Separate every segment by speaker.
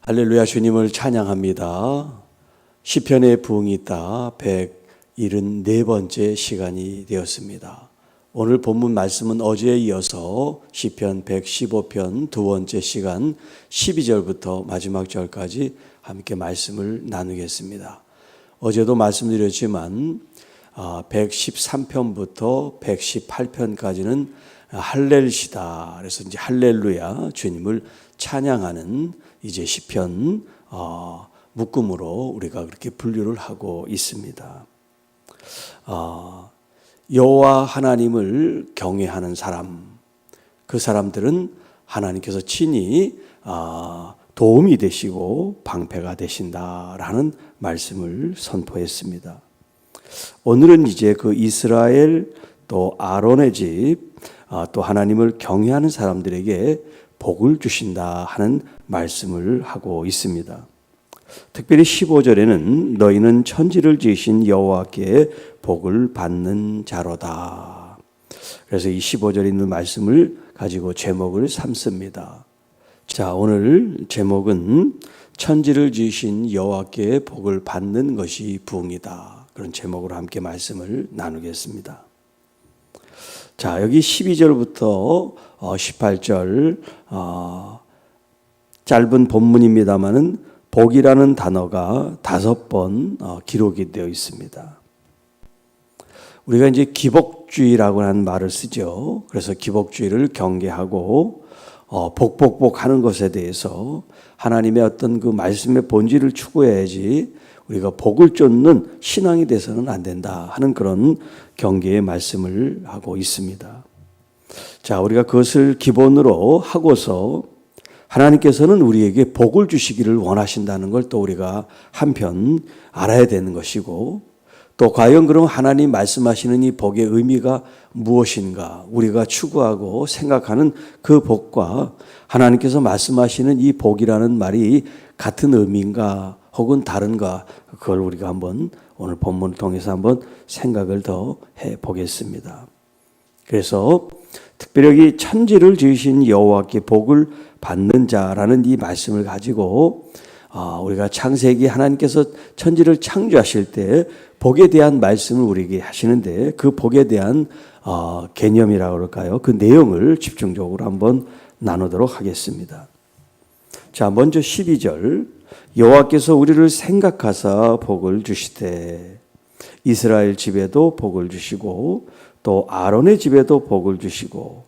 Speaker 1: 할렐루야, 주님을 찬양합니다. 시편의 부흥이 있다 174번째 시간이 되었습니다. 오늘 본문 말씀은 어제에 이어서 시편 115편 두 번째 시간 12절부터 마지막 절까지 함께 말씀을 나누겠습니다. 어제도 말씀드렸지만 113편부터 118편까지는 할렐시다. 그래서 이제 할렐루야, 주님을 찬양하는 이제 시편 묶음으로 우리가 그렇게 분류를 하고 있습니다. 여호와 하나님을 경외하는 사람, 그 사람들은 하나님께서 친히 도움이 되시고 방패가 되신다라는 말씀을 선포했습니다. 오늘은 이제 그 이스라엘 또 아론의 집, 또 하나님을 경외하는 사람들에게 복을 주신다 하는 말씀을 하고 있습니다. 특별히 15절에는 너희는 천지를 지으신 여호와께 복을 받는 자로다. 그래서 이 15절에 있는 말씀을 가지고 제목을 삼습니다. 자, 오늘 제목은 천지를 지으신 여호와께 복을 받는 것이 부흥이다. 그런 제목으로 함께 말씀을 나누겠습니다. 자, 여기 12절부터 18절 짧은 본문입니다마는 복이라는 단어가 5번 기록이 되어 있습니다. 우리가 이제 기복주의라고 하는 말을 쓰죠. 그래서 기복주의를 경계하고 복하는 것에 대해서 하나님의 어떤 그 말씀의 본질을 추구해야지 우리가 복을 쫓는 신앙이 돼서는 안 된다 하는 그런 경계의 말씀을 하고 있습니다. 자, 우리가 그것을 기본으로 하고서 하나님께서는 우리에게 복을 주시기를 원하신다는 걸 또 우리가 한편 알아야 되는 것이고, 또 과연 그럼 하나님 말씀하시는 이 복의 의미가 무엇인가, 우리가 추구하고 생각하는 그 복과 하나님께서 말씀하시는 이 복이라는 말이 같은 의미인가 혹은 다른가, 그걸 우리가 한번 오늘 본문을 통해서 한번 생각을 더 해보겠습니다. 그래서 특별히 여기 천지를 지으신 여호와께 복을 받는 자라는 이 말씀을 가지고 우리가 창세기 하나님께서 천지를 창조하실 때 복에 대한 말씀을 우리에게 하시는데, 그 복에 대한 개념이라고 그럴까요? 그 내용을 집중적으로 한번 나누도록 하겠습니다. 자, 먼저 12절, 여호와께서 우리를 생각하사 복을 주시되 이스라엘 집에도 복을 주시고 또 아론의 집에도 복을 주시고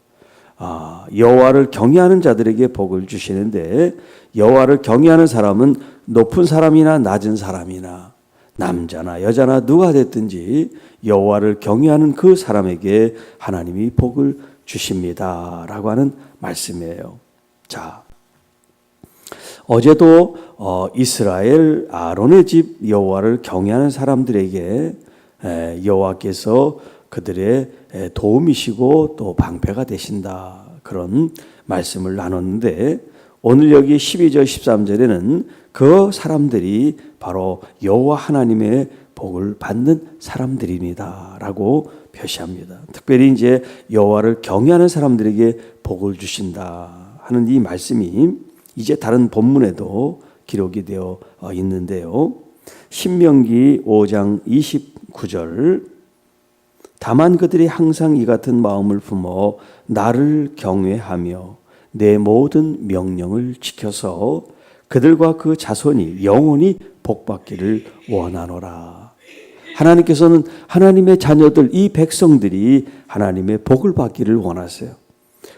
Speaker 1: 여호와를 경외하는 자들에게 복을 주시는데, 여호와를 경외하는 사람은 높은 사람이나 낮은 사람이나 남자나 여자나 누가 됐든지 여호와를 경외하는 그 사람에게 하나님이 복을 주십니다 라고 하는 말씀이에요. 자, 어제도 이스라엘 아론의 집 여호와를 경외하는 사람들에게 여호와께서 그들의 도움이시고 또 방패가 되신다, 그런 말씀을 나눴는데, 오늘 여기 12절 13절에는 그 사람들이 바로 여호와 하나님의 복을 받는 사람들입니다 라고 표시합니다. 특별히 이제 여호와를 경외하는 사람들에게 복을 주신다 하는 이 말씀이 이제 다른 본문에도 기록이 되어 있는데요. 신명기 5장 29절, 다만 그들이 항상 이 같은 마음을 품어 나를 경외하며 내 모든 명령을 지켜서 그들과 그 자손이 영원히 복받기를 원하노라. 하나님께서는 하나님의 자녀들, 이 백성들이 하나님의 복을 받기를 원하세요.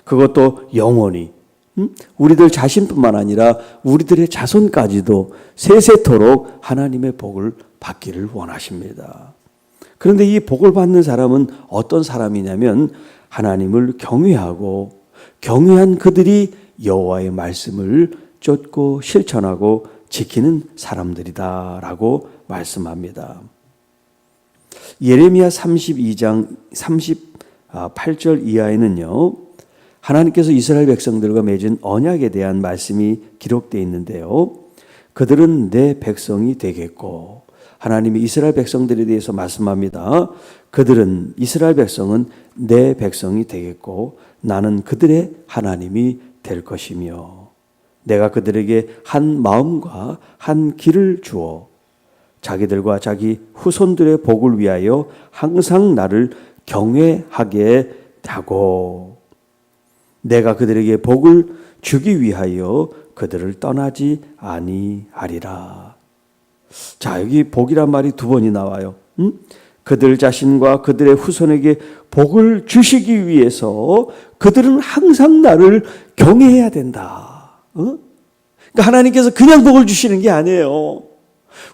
Speaker 1: 그것도 영원히, 우리들 자신뿐만 아니라 우리들의 자손까지도 세세토록 하나님의 복을 받기를 원하십니다. 그런데 이 복을 받는 사람은 어떤 사람이냐면, 하나님을 경외하고 경외한 그들이 여호와의 말씀을 쫓고 실천하고 지키는 사람들이다 라고 말씀합니다. 예레미야 32장 38절 이하에는요, 하나님께서 이스라엘 백성들과 맺은 언약에 대한 말씀이 기록되어 있는데요, 그들은 내 백성이 되겠고, 하나님이 이스라엘 백성들에 대해서 말씀합니다. 그들은, 이스라엘 백성은 내 백성이 되겠고 나는 그들의 하나님이 될 것이며, 내가 그들에게 한 마음과 한 길을 주어 자기들과 자기 후손들의 복을 위하여 항상 나를 경외하게 하고 내가 그들에게 복을 주기 위하여 그들을 떠나지 아니하리라. 자, 여기 복이란 말이 두 번이 나와요. 그들 자신과 그들의 후손에게 복을 주시기 위해서 그들은 항상 나를 경외해야 된다. 그러니까 하나님께서 그냥 복을 주시는 게 아니에요.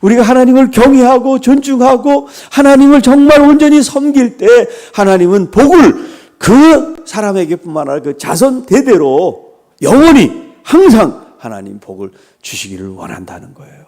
Speaker 1: 우리가 하나님을 경외하고 존중하고 하나님을 정말 온전히 섬길 때 하나님은 복을 그 사람에게뿐만 아니라 그 자손 대대로 영원히 항상 하나님 복을 주시기를 원한다는 거예요.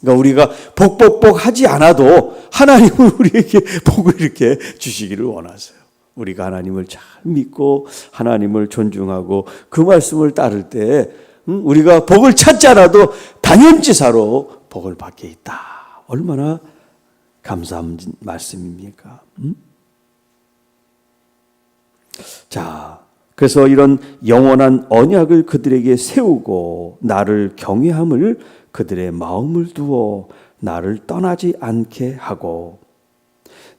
Speaker 1: 그러니까 우리가 복 하지 않아도 하나님은 우리에게 복을 이렇게 주시기를 원하세요. 우리가 하나님을 잘 믿고 하나님을 존중하고 그 말씀을 따를 때 우리가 복을 찾지 않아도 당연지사로 복을 받게 있다. 얼마나 감사한 말씀입니까? 자, 그래서 이런 영원한 언약을 그들에게 세우고 나를 경외함을 그들의 마음을 두어 나를 떠나지 않게 하고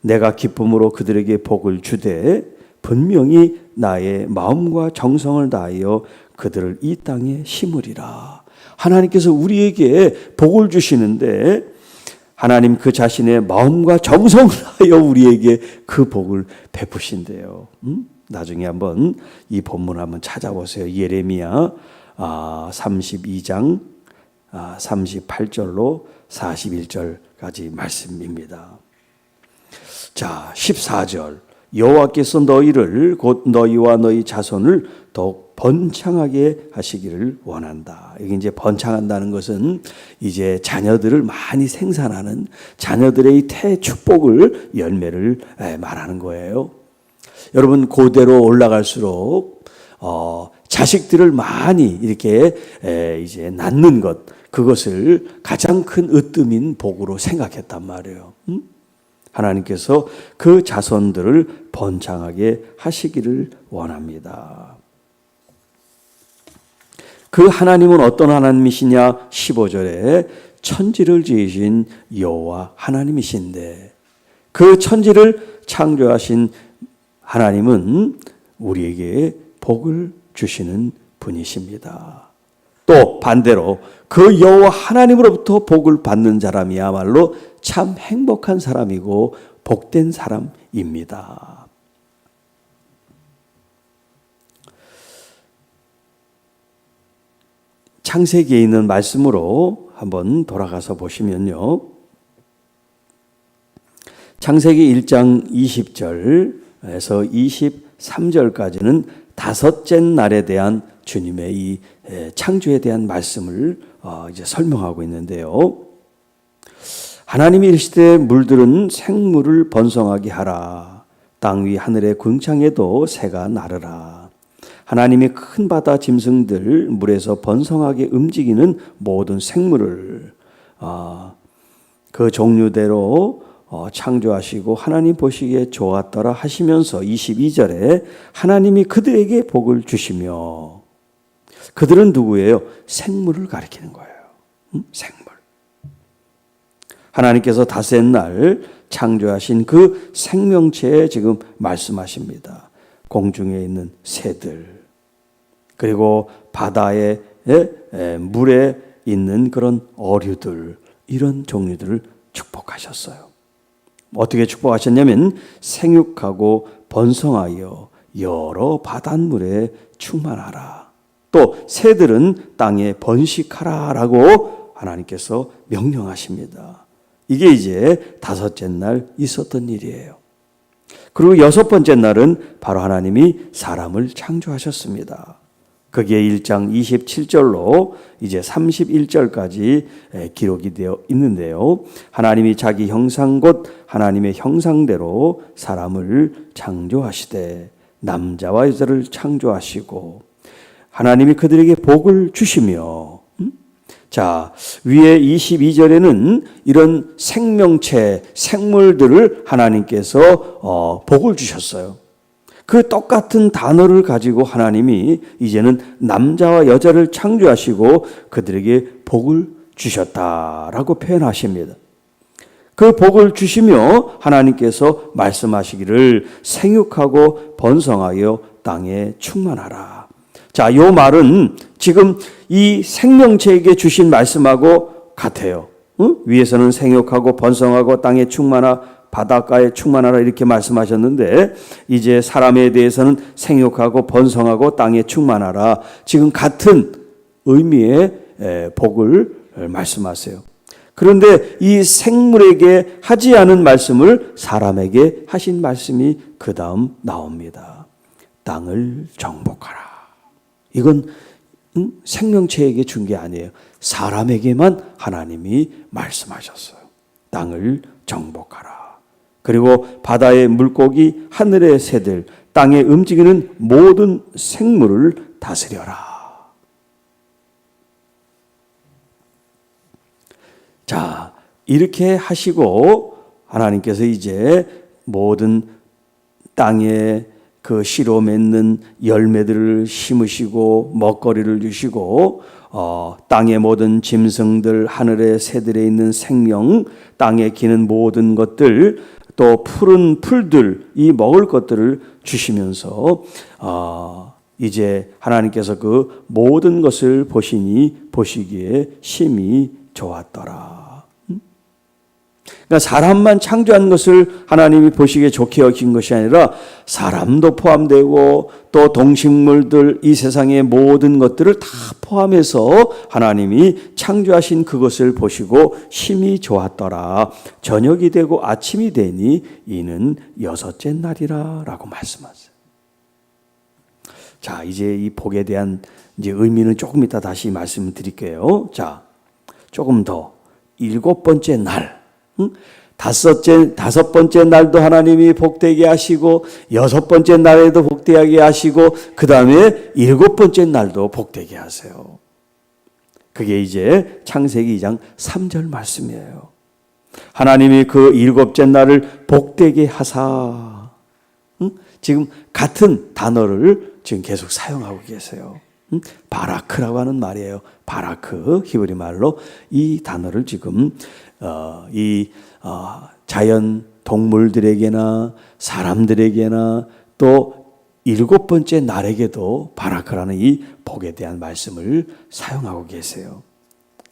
Speaker 1: 내가 기쁨으로 그들에게 복을 주되 분명히 나의 마음과 정성을 다하여 그들을 이 땅에 심으리라. 하나님께서 우리에게 복을 주시는데 하나님 그 자신의 마음과 정성을 다하여 우리에게 그 복을 베푸신대요. 나중에 한번 이 본문 한번 찾아보세요. 예레미야 32장 38절로 41절까지 말씀입니다. 자, 14절. 여호와께서 너희를 곧 너희와 너희 자손을 더욱 번창하게 하시기를 원한다. 여기 이제 번창한다는 것은 이제 자녀들을 많이 생산하는 자녀들의 태축복을 열매를 말하는 거예요. 여러분 고대로 올라갈수록 자식들을 많이 이렇게 이제 낳는 것, 그것을 가장 큰 으뜸인 복으로 생각했단 말이에요. 하나님께서 그 자손들을 번창하게 하시기를 원합니다. 그 하나님은 어떤 하나님이시냐? 15절에 천지를 지으신 여호와 하나님이신데 그 천지를 창조하신 하나님은 우리에게 복을 주시는 분이십니다. 또 반대로 그 여호와 하나님으로부터 복을 받는 사람이야말로 참 행복한 사람이고 복된 사람입니다. 창세기에 있는 말씀으로 한번 돌아가서 보시면요. 창세기 1장 20절에서 23절까지는 다섯째 날에 대한 주님의 이 창조에 대한 말씀을 이제 설명하고 있는데요. 하나님이 이르시되 물들은 생물을 번성하게 하라. 땅 위 하늘의 궁창에도 새가 나르라. 하나님이 큰 바다 짐승들 물에서 번성하게 움직이는 모든 생물을 그 종류대로 창조하시고 하나님 보시기에 좋았더라 하시면서 22절에 하나님이 그들에게 복을 주시며 그들은 누구예요? 생물을 가리키는 거예요. 생물. 하나님께서 다섯째 날 창조하신 그 생명체에 지금 말씀하십니다. 공중에 있는 새들 그리고 바다에 물에 있는 그런 어류들 이런 종류들을 축복하셨어요. 어떻게 축복하셨냐면 생육하고 번성하여 여러 바닷물에 충만하라. 또 새들은 땅에 번식하라라고 하나님께서 명령하십니다. 이게 이제 다섯째 날 있었던 일이에요. 그리고 여섯 번째 날은 바로 하나님이 사람을 창조하셨습니다. 그게 1장 27절로 이제 31절까지 기록이 되어 있는데요. 하나님이 자기 형상 곧 하나님의 형상대로 사람을 창조하시되 남자와 여자를 창조하시고 하나님이 그들에게 복을 주시며 자, 위에 22절에는 이런 생명체, 생물들을 하나님께서 복을 주셨어요. 그 똑같은 단어를 가지고 하나님이 이제는 남자와 여자를 창조하시고 그들에게 복을 주셨다라고 표현하십니다. 그 복을 주시며 하나님께서 말씀하시기를 생육하고 번성하여 땅에 충만하라. 자, 이 말은 지금 이 생명체에게 주신 말씀하고 같아요. 위에서는 생육하고 번성하고 땅에 충만하라, 바닷가에 충만하라 이렇게 말씀하셨는데 이제 사람에 대해서는 생육하고 번성하고 땅에 충만하라. 지금 같은 의미의 복을 말씀하세요. 그런데 이 생물에게 하지 않은 말씀을 사람에게 하신 말씀이 그 다음 나옵니다. 땅을 정복하라. 이건 생명체에게 준 게 아니에요. 사람에게만 하나님이 말씀하셨어요. 땅을 정복하라. 그리고 바다의 물고기, 하늘의 새들, 땅에 움직이는 모든 생물을 다스려라. 자, 이렇게 하시고 하나님께서 이제 모든 땅에 그 씨로 맺는 열매들을 심으시고 먹거리를 주시고 땅의 모든 짐승들, 하늘의 새들에 있는 생명, 땅에 기는 모든 것들, 또 푸른 풀들, 이 먹을 것들을 주시면서 이제 하나님께서 그 모든 것을 보시기에 심히 좋았더라. 그러니까 사람만 창조한 것을 하나님이 보시기에 좋게 여긴 것이 아니라 사람도 포함되고 또 동식물들, 이 세상의 모든 것들을 다 포함해서 하나님이 창조하신 그것을 보시고 심히 좋았더라. 저녁이 되고 아침이 되니 이는 여섯째 날이라 라고 말씀하세요. 자, 이제 이 복에 대한 이제 의미는 조금 이따 다시 말씀드릴게요. 자, 조금 더 일곱 번째 날, 다섯 번째 날도 하나님이 복되게 하시고 여섯 번째 날에도 복되게 하시고 그 다음에 일곱 번째 날도 복되게 하세요. 그게 이제 창세기 2장 3절 말씀이에요. 하나님이 그 일곱째 날을 복되게 하사, 지금 같은 단어를 지금 계속 사용하고 계세요. 바라크라고 하는 말이에요. 바라크, 히브리 말로 이 단어를 지금 자연 동물들에게나 사람들에게나 또 일곱 번째 날에게도 바라크라는 이 복에 대한 말씀을 사용하고 계세요.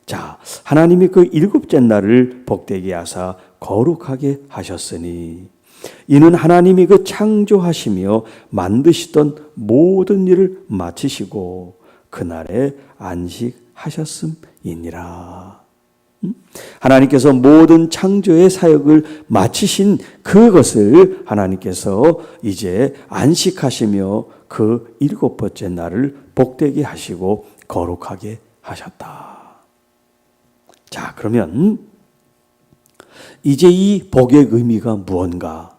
Speaker 1: 자, 하나님이 그 일곱째 날을 복되게 하사 거룩하게 하셨으니 이는 하나님이 그 창조하시며 만드시던 모든 일을 마치시고 그날에 안식하셨음이니라. 하나님께서 모든 창조의 사역을 마치신 그것을 하나님께서 이제 안식하시며 그 일곱 번째 날을 복되게 하시고 거룩하게 하셨다. 자, 그러면 이제 이 복의 의미가 무언가?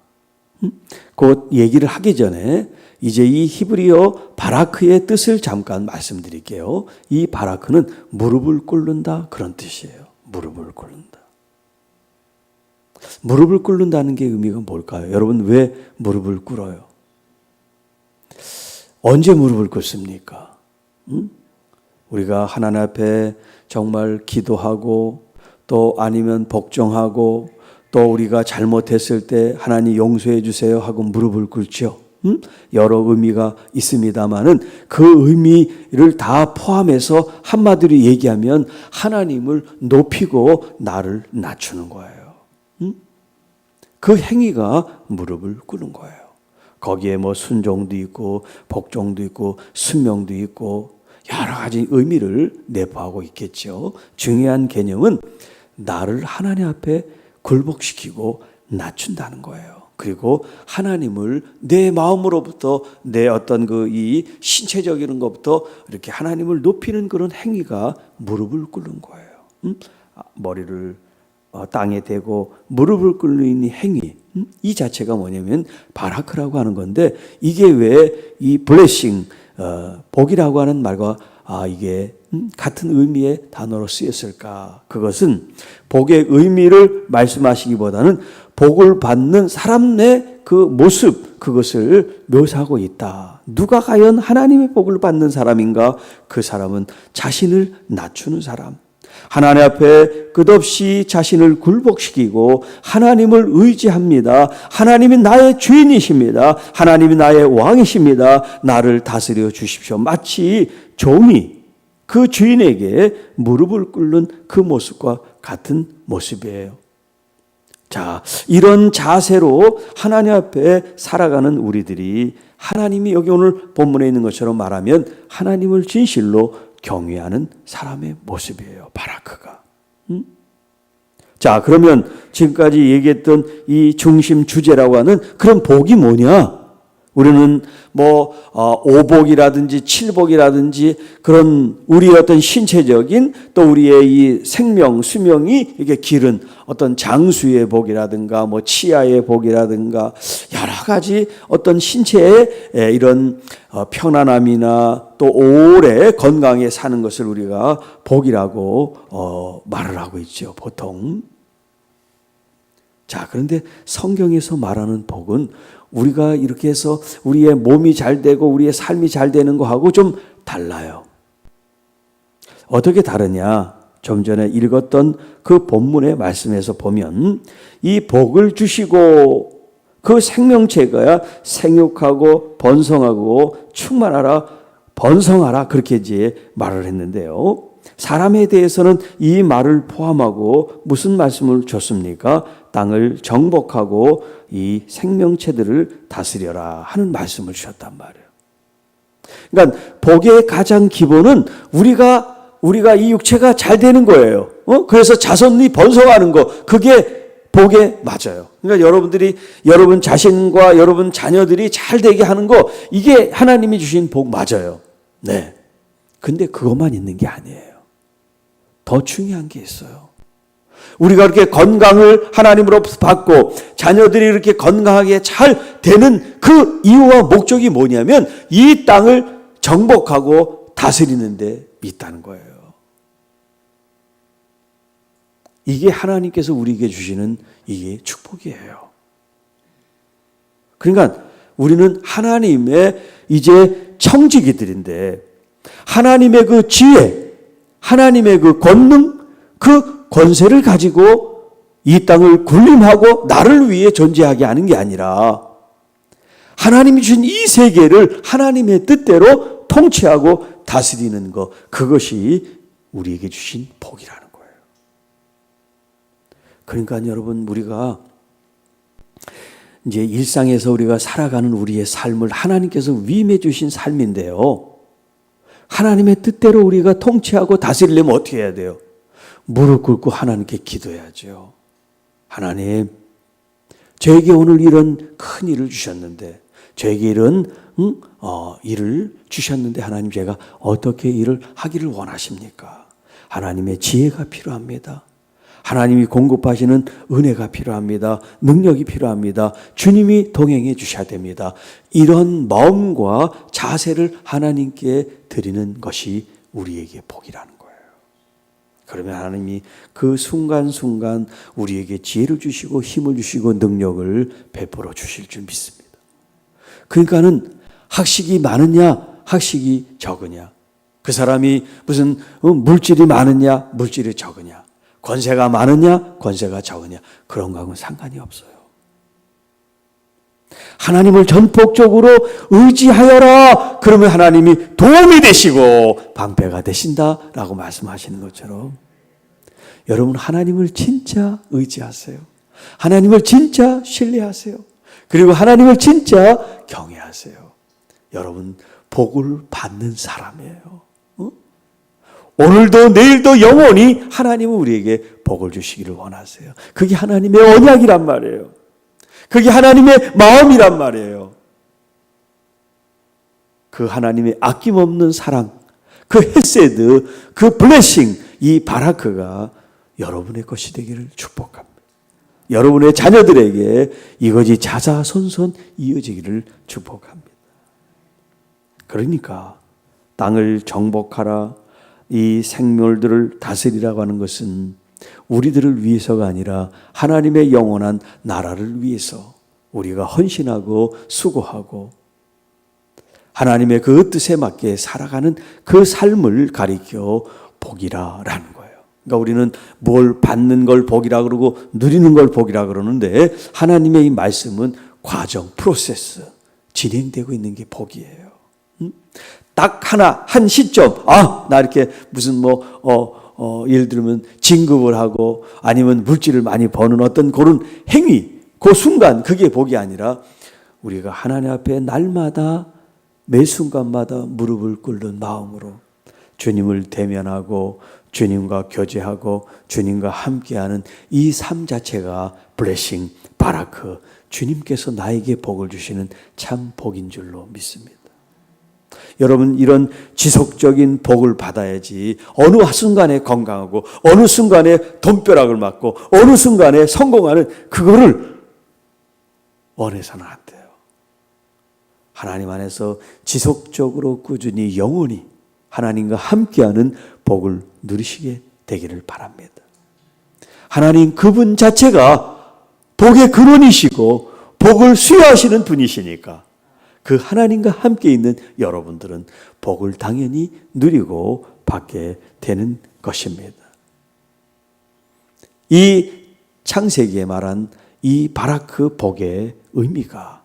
Speaker 1: 그 얘기를 하기 전에 이제 이 히브리어 바라크의 뜻을 잠깐 말씀드릴게요. 이 바라크는 무릎을 꿇는다 그런 뜻이에요. 무릎을 꿇는다. 무릎을 꿇는다는 게 의미가 뭘까요? 여러분 왜 무릎을 꿇어요? 언제 무릎을 꿇습니까? 우리가 하나님 앞에 정말 기도하고 또 아니면 복종하고 또 우리가 잘못했을 때 하나님 용서해 주세요 하고 무릎을 꿇죠. 여러 의미가 있습니다만은 그 의미를 다 포함해서 한마디로 얘기하면 하나님을 높이고 나를 낮추는 거예요. 그 행위가 무릎을 꿇는 거예요. 거기에 뭐 순종도 있고 복종도 있고 순명도 있고 여러 가지 의미를 내포하고 있겠죠. 중요한 개념은 나를 하나님 앞에 굴복시키고 낮춘다는 거예요. 그리고 하나님을 내 마음으로부터 내 어떤 이 신체적인 것부터 이렇게 하나님을 높이는 그런 행위가 무릎을 꿇는 거예요. 머리를 땅에 대고 무릎을 꿇는 행위, 이 자체가 뭐냐면 바라크라고 하는 건데 이게 왜 이 블레싱, 복이라고 하는 말과 이게 같은 의미의 단어로 쓰였을까? 그것은 복의 의미를 말씀하시기보다는 복을 받는 사람 내 그 모습, 그것을 묘사하고 있다. 누가 과연 하나님의 복을 받는 사람인가? 그 사람은 자신을 낮추는 사람. 하나님 앞에 끝없이 자신을 굴복시키고 하나님을 의지합니다. 하나님이 나의 주인이십니다. 하나님이 나의 왕이십니다. 나를 다스려 주십시오. 마치 종이 그 주인에게 무릎을 꿇는 그 모습과 같은 모습이에요. 자, 이런 자세로 하나님 앞에 살아가는 우리들이 하나님이 여기 오늘 본문에 있는 것처럼 말하면 하나님을 진실로 경외하는 사람의 모습이에요. 바라크가. 자, 그러면 지금까지 얘기했던 이 중심 주제라고 하는 그런 복이 뭐냐? 우리는 오복이라든지 칠복이라든지 그런 우리의 어떤 신체적인 또 우리의 이 생명, 수명이 이게 기른 어떤 장수의 복이라든가 치아의 복이라든가 여러 가지 어떤 신체의 이런 편안함이나 또 오래 건강에 사는 것을 우리가 복이라고 말을 하고 있죠, 보통. 자, 그런데 성경에서 말하는 복은 우리가 이렇게 해서 우리의 몸이 잘 되고 우리의 삶이 잘 되는 거하고 좀 달라요. 어떻게 다르냐? 좀 전에 읽었던 그 본문의 말씀에서 보면 이 복을 주시고 그 생명체가 생육하고 번성하고 충만하라, 번성하라 그렇게 이제 말을 했는데요. 사람에 대해서는 이 말을 포함하고 무슨 말씀을 줬습니까? 땅을 정복하고 이 생명체들을 다스려라 하는 말씀을 주셨단 말이에요. 그러니까 복의 가장 기본은 우리가 이 육체가 잘 되는 거예요. 그래서 자손이 번성하는 거, 그게 복에 맞아요. 그러니까 여러분 자신과 여러분 자녀들이 잘 되게 하는 거, 이게 하나님이 주신 복 맞아요. 네. 근데 그것만 있는 게 아니에요. 더 중요한 게 있어요. 우리가 이렇게 건강을 하나님으로부터 받고 자녀들이 이렇게 건강하게 잘 되는 그 이유와 목적이 뭐냐면 이 땅을 정복하고 다스리는 데 있다는 거예요. 이게 하나님께서 우리에게 주시는 이게 축복이에요. 그러니까 우리는 하나님의 이제 청지기들인데 하나님의 그 지혜, 하나님의 그 권능, 그 권세를 가지고 이 땅을 군림하고 나를 위해 존재하게 하는 게 아니라 하나님이 주신 이 세계를 하나님의 뜻대로 통치하고 다스리는 것, 그것이 우리에게 주신 복이라는 거예요. 그러니까 여러분, 우리가 이제 일상에서 우리가 살아가는 우리의 삶을 하나님께서 위임해 주신 삶인데요. 하나님의 뜻대로 우리가 통치하고 다스리려면 어떻게 해야 돼요? 무릎 꿇고 하나님께 기도해야죠. 하나님, 저에게 오늘 이런 큰 일을 주셨는데, 저에게 이런 일을 주셨는데 하나님, 제가 어떻게 일을 하기를 원하십니까? 하나님의 지혜가 필요합니다. 하나님이 공급하시는 은혜가 필요합니다. 능력이 필요합니다. 주님이 동행해 주셔야 됩니다. 이런 마음과 자세를 하나님께 드리는 것이 우리에게 복이라는 거예요. 그러면 하나님이 그 순간순간 우리에게 지혜를 주시고 힘을 주시고 능력을 베풀어 주실 줄 믿습니다. 그러니까는 학식이 많으냐, 학식이 적으냐, 그 사람이 무슨 물질이 많으냐, 물질이 적으냐, 권세가 많으냐, 권세가 적으냐, 그런 거하고는 상관이 없어요. 하나님을 전폭적으로 의지하여라. 그러면 하나님이 도움이 되시고 방패가 되신다라고 말씀하시는 것처럼 여러분, 하나님을 진짜 의지하세요. 하나님을 진짜 신뢰하세요. 그리고 하나님을 진짜 경외하세요. 여러분, 복을 받는 사람이에요. 오늘도 내일도 영원히 하나님은 우리에게 복을 주시기를 원하세요. 그게 하나님의 언약이란 말이에요. 그게 하나님의 마음이란 말이에요. 그 하나님의 아낌없는 사랑, 그 헤세드, 그 블레싱, 이 바라크가 여러분의 것이 되기를 축복합니다. 여러분의 자녀들에게 이것이 자자손손 이어지기를 축복합니다. 그러니까 땅을 정복하라, 이 생물들을 다스리라고 하는 것은 우리들을 위해서가 아니라 하나님의 영원한 나라를 위해서, 우리가 헌신하고 수고하고 하나님의 그 뜻에 맞게 살아가는 그 삶을 가리켜 복이라라는 거예요. 그러니까 우리는 뭘 받는 걸 복이라 그러고 누리는 걸 복이라 그러는데 하나님의 이 말씀은 과정, 프로세스, 진행되고 있는 게 복이에요. 딱 한 시점, 나 이렇게 무슨 예를 들면 진급을 하고 아니면 물질을 많이 버는 어떤 그런 행위, 그 순간 그게 복이 아니라 우리가 하나님 앞에 날마다 매 순간마다 무릎을 꿇는 마음으로 주님을 대면하고 주님과 교제하고 주님과 함께하는 이 삶 자체가 블레싱, 바라크, 주님께서 나에게 복을 주시는 참 복인 줄로 믿습니다. 여러분, 이런 지속적인 복을 받아야지 어느 순간에 건강하고 어느 순간에 돈벼락을 맞고 어느 순간에 성공하는 그거를 원해서는 안 돼요. 하나님 안에서 지속적으로 꾸준히 영원히 하나님과 함께하는 복을 누리시게 되기를 바랍니다. 하나님 그분 자체가 복의 근원이시고 복을 수여하시는 분이시니까 그 하나님과 함께 있는 여러분들은 복을 당연히 누리고 받게 되는 것입니다. 이 창세기에 말한 이 바라크 복의 의미가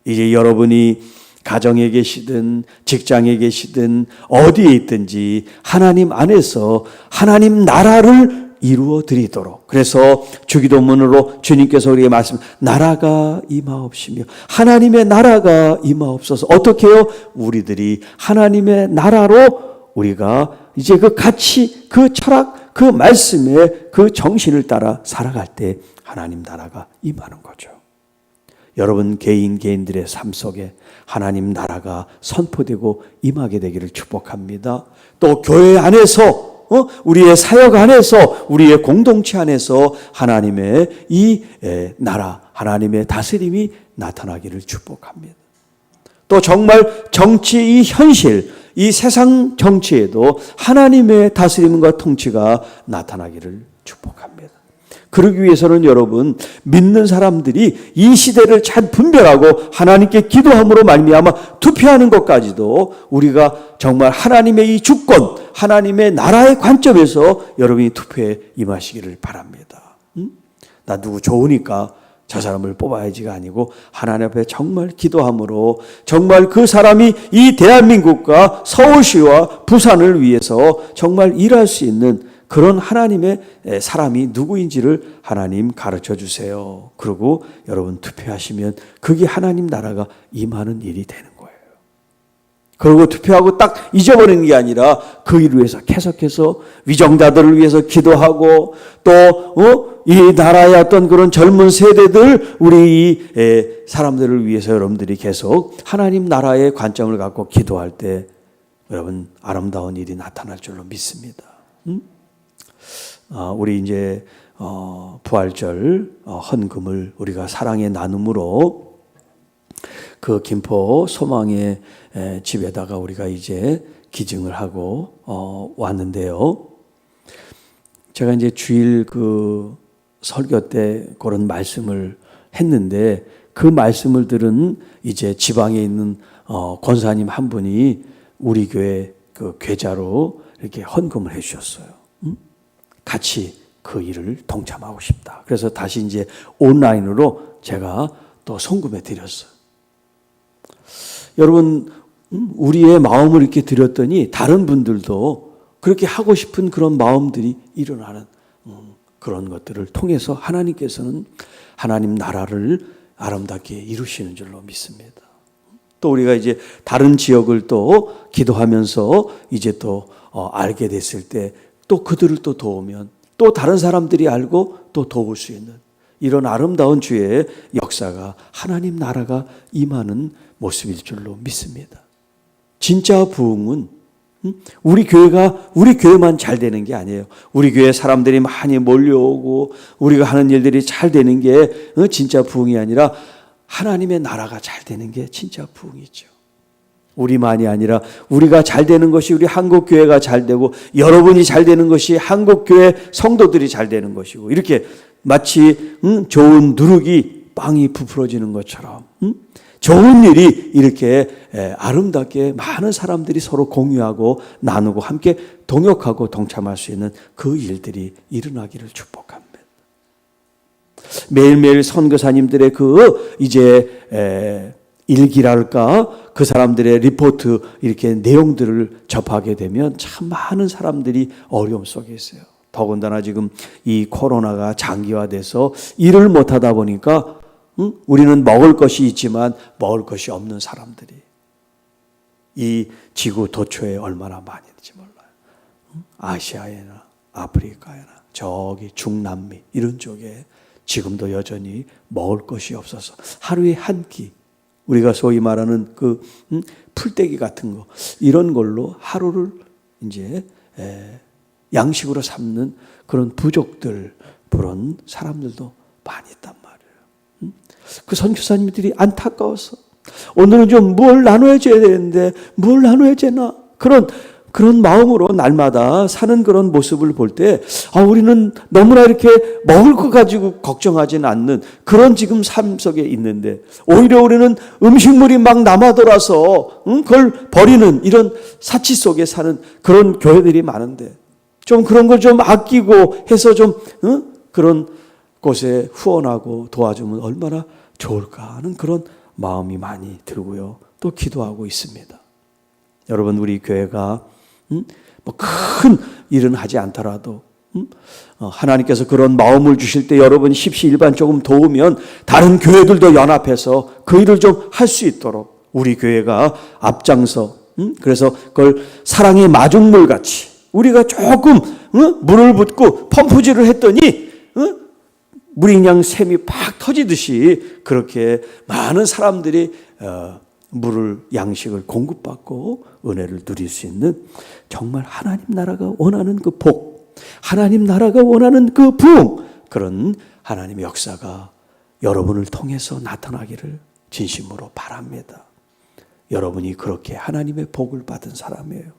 Speaker 1: 이제 여러분이 가정에 계시든 직장에 계시든 어디에 있든지 하나님 안에서 하나님 나라를 이루어 드리도록, 그래서 주기도문으로 주님께서 우리에게 말씀, 나라가 임하옵시며 하나님의 나라가 임하옵소서. 어떻게 해요? 우리들이 하나님의 나라로 우리가 이제 그 가치, 그 철학, 그 말씀의 그 정신을 따라 살아갈 때 하나님 나라가 임하는 거죠. 여러분 개인들의 삶 속에 하나님 나라가 선포되고 임하게 되기를 축복합니다. 또 교회 안에서 우리의 사역 안에서 우리의 공동체 안에서 하나님의 이 나라, 하나님의 다스림이 나타나기를 축복합니다. 또 정말 정치 이 현실, 이 세상 정치에도 하나님의 다스림과 통치가 나타나기를 축복합니다. 그러기 위해서는 여러분, 믿는 사람들이 이 시대를 잘 분별하고 하나님께 기도함으로 말미암아 투표하는 것까지도 우리가 정말 하나님의 이 주권, 하나님의 나라의 관점에서 여러분이 투표에 임하시기를 바랍니다. 나 누구 좋으니까 저 사람을 뽑아야지가 아니고 하나님 앞에 정말 기도함으로 정말 그 사람이 이 대한민국과 서울시와 부산을 위해서 정말 일할 수 있는 그런 하나님의 사람이 누구인지를 하나님 가르쳐 주세요. 그리고 여러분 투표하시면 그게 하나님 나라가 임하는 일이 되는 거예요. 그리고 투표하고 딱 잊어버리는 게 아니라 그 일을 위해서 계속해서 위정자들을 위해서 기도하고 또 이 나라의 어떤 그런 젊은 세대들, 우리 이 사람들을 위해서 여러분들이 계속 하나님 나라의 관점을 갖고 기도할 때 여러분 아름다운 일이 나타날 줄로 믿습니다. 우리 이제 부활절 헌금을 우리가 사랑의 나눔으로 그 김포 소망의 집에다가 우리가 이제 기증을 하고 왔는데요. 제가 이제 주일 그 설교 때 그런 말씀을 했는데 그 말씀을 들은 이제 지방에 있는 권사님 한 분이 우리 교회 그 계좌로 이렇게 헌금을 해 주셨어요. 같이 그 일을 동참하고 싶다. 그래서 다시 이제 온라인으로 제가 또 송금해 드렸어요. 여러분, 우리의 마음을 이렇게 드렸더니 다른 분들도 그렇게 하고 싶은 그런 마음들이 일어나는 그런 것들을 통해서 하나님께서는 하나님 나라를 아름답게 이루시는 줄로 믿습니다. 또 우리가 이제 다른 지역을 또 기도하면서 이제 또 알게 됐을 때 또 그들을 또 도우면 또 다른 사람들이 알고 또 도울 수 있는 이런 아름다운 주의 역사가 하나님 나라가 임하는 모습일 줄로 믿습니다. 진짜 부흥은 우리 교회만 잘 되는 게 아니에요. 우리 교회 사람들이 많이 몰려오고 우리가 하는 일들이 잘 되는 게 진짜 부흥이 아니라 하나님의 나라가 잘 되는 게 진짜 부흥이죠. 우리만이 아니라 우리가 잘 되는 것이 우리 한국교회가 잘 되고 여러분이 잘 되는 것이 한국교회 성도들이 잘 되는 것이고 이렇게 마치 좋은 누룩이 빵이 부풀어지는 것처럼 좋은 일이 이렇게 아름답게 많은 사람들이 서로 공유하고 나누고 함께 동역하고 동참할 수 있는 그 일들이 일어나기를 축복합니다. 매일매일 선교사님들의 그 이제 일기랄까 그 사람들의 리포트 이렇게 내용들을 접하게 되면 참 많은 사람들이 어려움 속에 있어요. 더군다나 지금 이 코로나가 장기화돼서 일을 못하다 보니까 우리는 먹을 것이 있지만 먹을 것이 없는 사람들이 이 지구 도처에 얼마나 많이 있는지 몰라요. 아시아에나 아프리카에나 저기 중남미 이런 쪽에 지금도 여전히 먹을 것이 없어서 하루에 한 끼, 우리가 소위 말하는 그 풀떼기 같은 거 이런 걸로 하루를 이제 양식으로 삼는 그런 부족들, 그런 사람들도 많이 있단 말이에요. 그 선교사님들이 안타까워서 오늘은 좀 뭘 나눠야 되는데 뭘 나눠야 되나 그런 마음으로 날마다 사는 그런 모습을 볼 때 우리는 너무나 이렇게 먹을 것 가지고 걱정하지는 않는 그런 지금 삶 속에 있는데 오히려 우리는 음식물이 막 남아돌아서 그걸 버리는 이런 사치 속에 사는 그런 교회들이 많은데 좀 그런 걸 좀 아끼고 해서 좀 그런 곳에 후원하고 도와주면 얼마나 좋을까 하는 그런 마음이 많이 들고요. 또 기도하고 있습니다. 여러분, 우리 교회가 뭐 큰 일은 하지 않더라도 하나님께서 그런 마음을 주실 때 여러분 십시일반 조금 도우면 다른 교회들도 연합해서 그 일을 좀 할 수 있도록 우리 교회가 앞장서 그래서 그걸 사랑의 마중물 같이 우리가 조금 물을 붓고 펌프질을 했더니 물이 그냥 샘이 팍 터지듯이 그렇게 많은 사람들이 물을 양식을 공급받고 은혜를 누릴 수 있는 정말 하나님 나라가 원하는 그 복, 하나님 나라가 원하는 그 부흥, 그런 하나님의 역사가 여러분을 통해서 나타나기를 진심으로 바랍니다. 여러분이 그렇게 하나님의 복을 받은 사람이에요.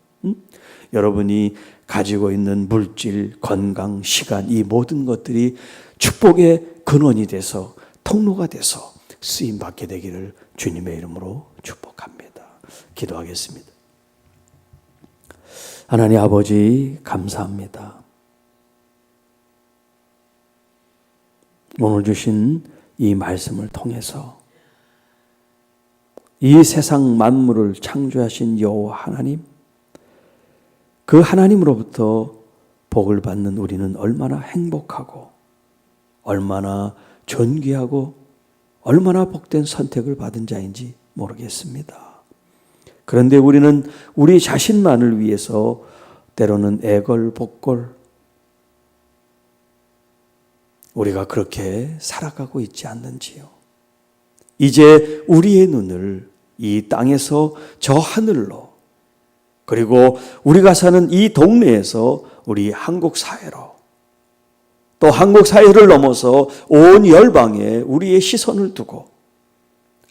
Speaker 1: 여러분이 가지고 있는 물질, 건강, 시간 이 모든 것들이 축복의 근원이 돼서 통로가 돼서 쓰임받게 되기를 주님의 이름으로 축복합니다. 기도하겠습니다. 하나님 아버지 감사합니다. 오늘 주신 이 말씀을 통해서 이 세상 만물을 창조하신 여호와 하나님, 그 하나님으로부터 복을 받는 우리는 얼마나 행복하고 얼마나 존귀하고 얼마나 복된 선택을 받은 자인지 모르겠습니다. 그런데 우리는 우리 자신만을 위해서 때로는 애걸복걸 우리가 그렇게 살아가고 있지 않는지요. 이제 우리의 눈을 이 땅에서 저 하늘로 그리고 우리가 사는 이 동네에서 우리 한국 사회로 또 한국 사회를 넘어서 온 열방에 우리의 시선을 두고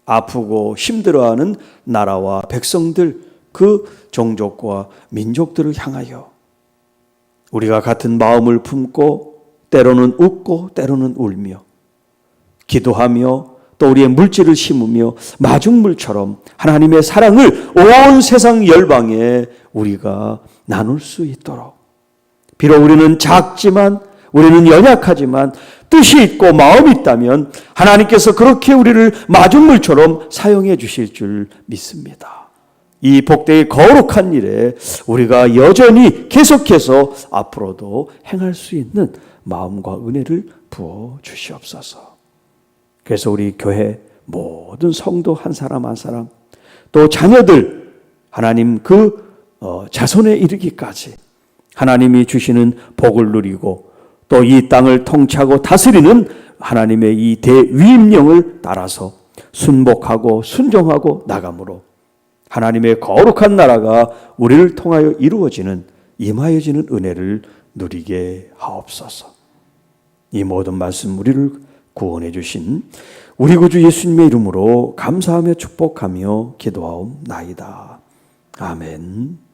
Speaker 1: 아프고 힘들어하는 나라와 백성들 그 종족과 민족들을 향하여 우리가 같은 마음을 품고 때로는 웃고 때로는 울며 기도하며 또 우리의 물질을 심으며 마중물처럼 하나님의 사랑을 온 세상 열방에 우리가 나눌 수 있도록 비록 우리는 작지만 우리는 연약하지만 뜻이 있고 마음이 있다면 하나님께서 그렇게 우리를 마중물처럼 사용해 주실 줄 믿습니다. 이 복되게 거룩한 일에 우리가 여전히 계속해서 앞으로도 행할 수 있는 마음과 은혜를 부어 주시옵소서. 그래서 우리 교회 모든 성도 한 사람 한 사람 또 자녀들 하나님 그 자손에 이르기까지 하나님이 주시는 복을 누리고 또 이 땅을 통치하고 다스리는 하나님의 이 대위임령을 따라서 순복하고 순종하고 나감으로 하나님의 거룩한 나라가 우리를 통하여 이루어지는 임하여지는 은혜를 누리게 하옵소서. 이 모든 말씀 우리를 구원해 주신 우리 구주 예수님의 이름으로 감사하며 축복하며 기도하옵나이다. 아멘.